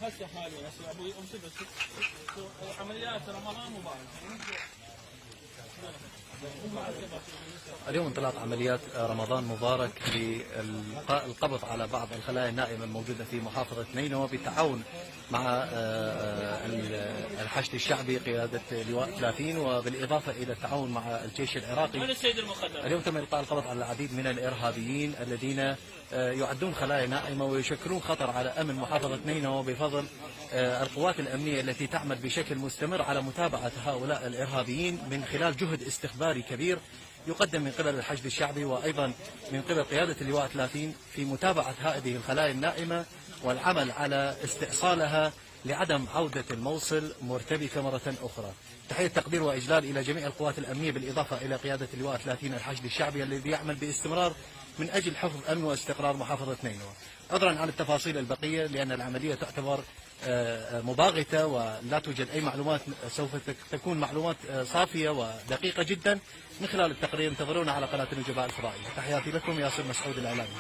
هسه حاليا هسه ابوي عمليات رمضان مبارك. اليوم انطلاق عمليات رمضان مبارك للقبض على بعض الخلايا النائمة الموجودة في محافظة نينوى بالتعاون مع الحشد الشعبي قيادة لواء 30 وبالإضافة إلى التعاون مع الجيش العراقي. اليوم تم إلقاء القبض على العديد من الإرهابيين الذين يعدون خلايا نائمة ويشكلون خطر على أمن محافظة نينوى بفضل القوات الأمنية التي تعمل بشكل مستمر على متابعة هؤلاء الإرهابيين من خلال جهد استخباري كبير يقدم من قبل الحشد الشعبي وأيضا من قبل قيادة اللواء 30 في متابعة هذه الخلايا النائمة والعمل على استئصالها لعدم عودة الموصل مرتبكة مرة أخرى. تحية تقدير وإجلال إلى جميع القوات الأمنية بالإضافة إلى قيادة اللواء 30 الحشد الشعبي الذي يعمل باستمرار من أجل حفظ أمن واستقرار محافظة نينوى. عذرا عن التفاصيل البقية لأن العملية تعتبر مباغتة ولا توجد أي معلومات، سوف تكون معلومات صافية ودقيقة جدا من خلال التقرير. انتظرونا على قناة النجباء الفضائية. تحياتي لكم، ياسر مسعود الإعلامي.